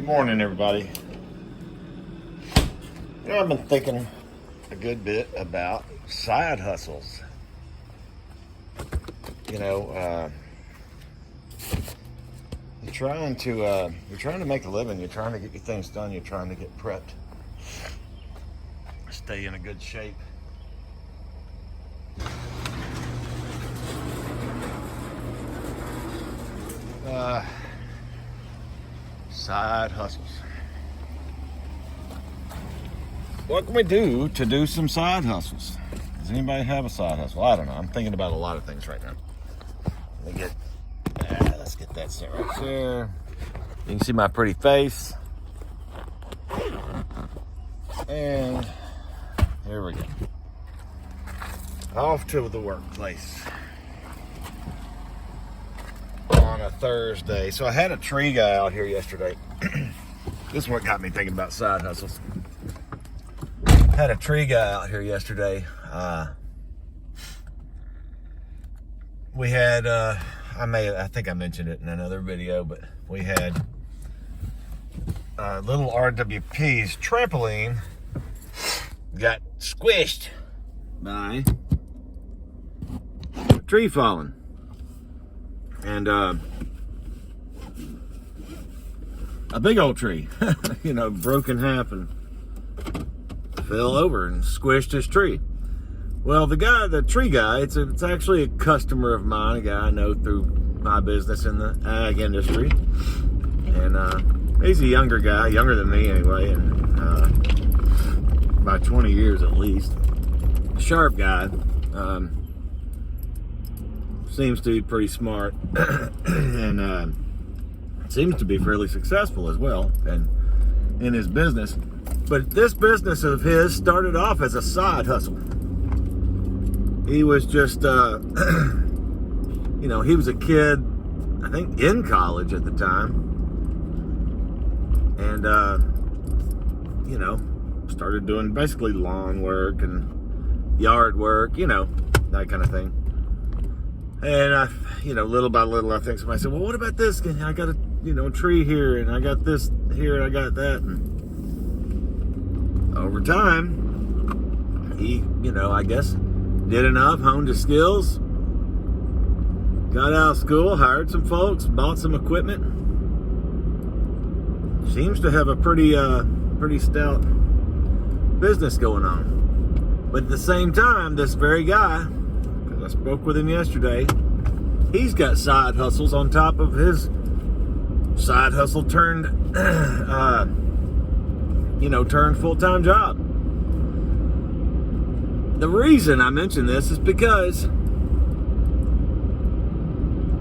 Morning, everybody. I've been thinking a good bit about side hustles. You're trying to make a living. You're trying to get your things done. You're trying to get prepped, stay in a good shape. Side hustles. What can we do to do some side hustles? Does anybody have a side hustle? I don't know. I'm thinking about a lot of things right now. Let's get that set right there. You can see my pretty face. And here we go. Off to the workplace on a Thursday. So I had a tree guy out here yesterday. This is what got me thinking about side hustles. Had a tree guy out here yesterday. We had, I think I mentioned it in another video, but we had little RWP's trampoline got squished by a tree falling. And a big old tree, broke in half and fell over and squished his tree. Well, the tree guy, it's actually a customer of mine, a guy I know through my business in the ag industry. And he's a younger guy, younger than me anyway, and by 20 years at least. A sharp guy. Seems to be pretty smart and seems to be fairly successful as well and in his business. But this business of his started off as a side hustle. He was just, he was a kid, I think, in college at the time. And, started doing basically lawn work and yard work, that kind of thing. And little by little, I think somebody said, well, what about this? I got a tree here, and I got this here, and I got that. And over time, he, I guess, did enough, honed his skills, got out of school, hired some folks, bought some equipment. Seems to have a pretty stout business going on. But at the same time, this very guy, I spoke with him yesterday, he's got side hustles on top of his side hustle turned full-time job. The reason I mention this is because,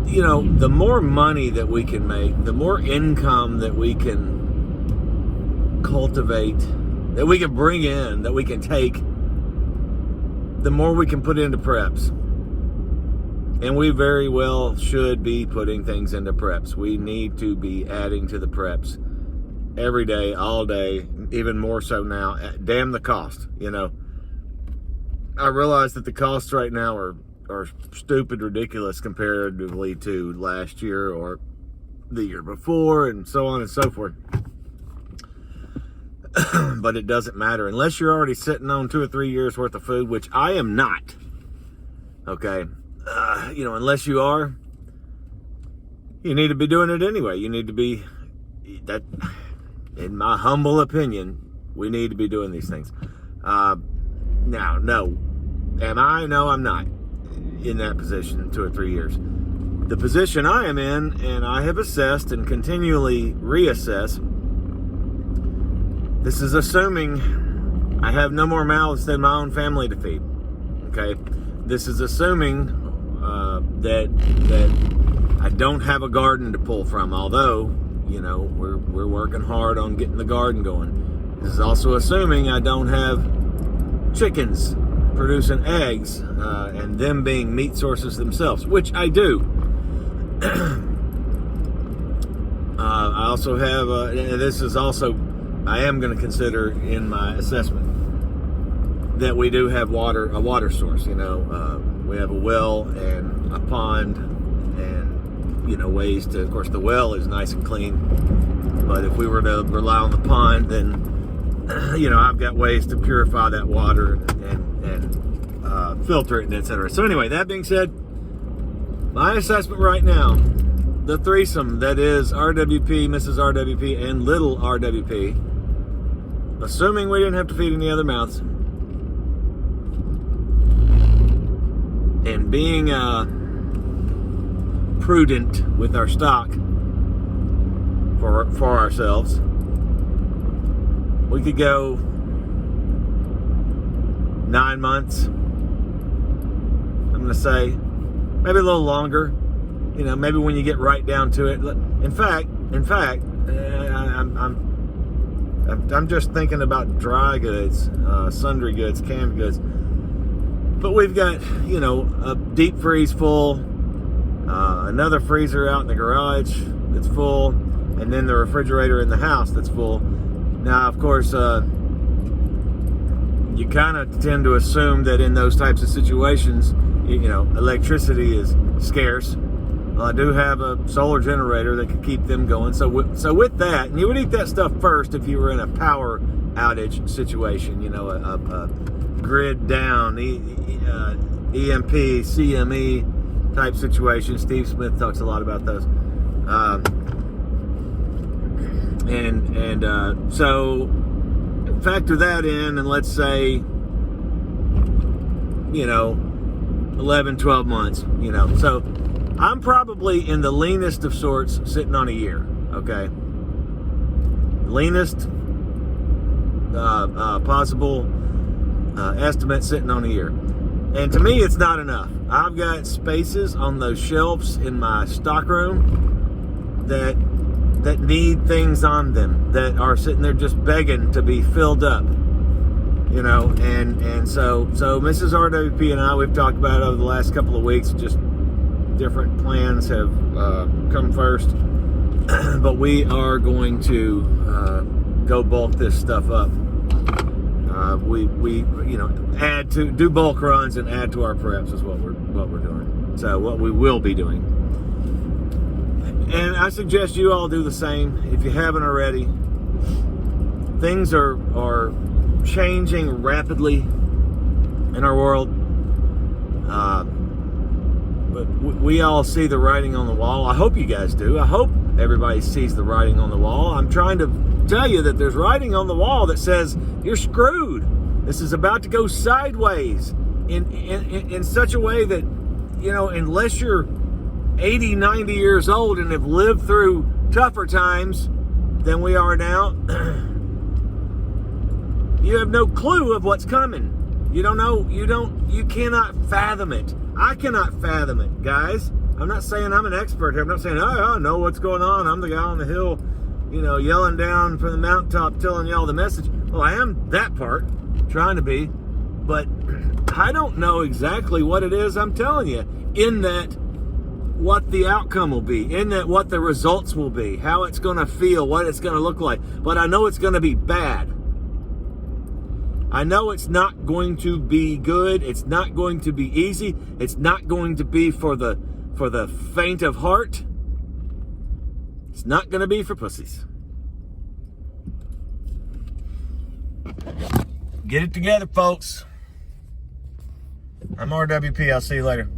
the more money that we can make, the more income that we can cultivate, that we can bring in, that we can take, the more we can put into preps. And we very well should be putting things into preps. We need to be adding to the preps every day, all day, even more so now. Damn the cost, I realize that the costs right now are stupid, ridiculous comparatively to last year or the year before and so on and so forth. But it doesn't matter unless you're already sitting on 2 or 3 years worth of food, which I am not. Okay. Unless you are, you need to be doing it anyway. You need to be, that, in my humble opinion, we need to be doing these things. Now, no. Am I? No, I'm not in that position in 2 or 3 years. The position I am in, and I have assessed and continually reassess, this is assuming I have no more mouths than my own family to feed. Okay? This is assuming that I don't have a garden to pull from, although, we're working hard on getting the garden going. This is also assuming I don't have chickens producing eggs and them being meat sources themselves, which I do. I also have, this is also, I am going to consider in my assessment that we do have a water source. We have a well and a pond and, ways to, of course, the well is nice and clean. but if we were to rely on the pond, then I've got ways to purify that water and filter it and etc. So anyway, that being said, my assessment right now, the threesome that is RWP, Mrs. RWP, and little RWP, assuming we didn't have to feed any other mouths, and being prudent with our stock for ourselves, we could go 9 months. I'm going to say maybe a little longer. Maybe when you get right down to it. In fact, I'm just thinking about dry goods, sundry goods, canned goods. But we've got, a deep freeze full, another freezer out in the garage that's full, and then the refrigerator in the house that's full. Now, of course, you kind of tend to assume that in those types of situations, electricity is scarce. Well, I do have a solar generator that could keep them going. So with that, and you would eat that stuff first if you were in a power outage situation, a grid down, EMP, CME type situation. Steve Smith talks a lot about those. So factor that in, and let's say 11, 12 months, so I'm probably in the leanest of sorts, sitting on a year. Okay, leanest possible estimate, sitting on a year. And to me, it's not enough. I've got spaces on those shelves in my stockroom that need things on them, that are sitting there just begging to be filled up. And so Mrs. RWP and I, we've talked about it over the last couple of weeks. Just different plans have come first, but we are going to go bulk this stuff up. We do bulk runs and add to our preps is what we're doing. So what we will be doing. And I suggest you all do the same if you haven't already. Things are changing rapidly in our world. But we all see the writing on the wall. I hope you guys do. I hope everybody sees the writing on the wall. I'm trying to tell you that there's writing on the wall that says you're screwed. This is about to go sideways in such a way that, unless you're 80, 90 years old and have lived through tougher times than we are now, you have no clue of what's coming. You don't know, you cannot fathom it. I cannot fathom it, guys. I'm not saying I'm an expert here. I'm not saying, I know what's going on. I'm the guy on the hill, yelling down from the mountaintop, telling y'all the message. Well, I am that part, trying to be, but I don't know exactly what it is I'm telling you, in that what the outcome will be, in that what the results will be, how it's going to feel, what it's going to look like. But I know it's going to be bad. I know it's not going to be good. It's not going to be easy. It's not going to be for the faint of heart. It's not going to be for pussies. Get it together, folks. I'm RWP. I'll see you later.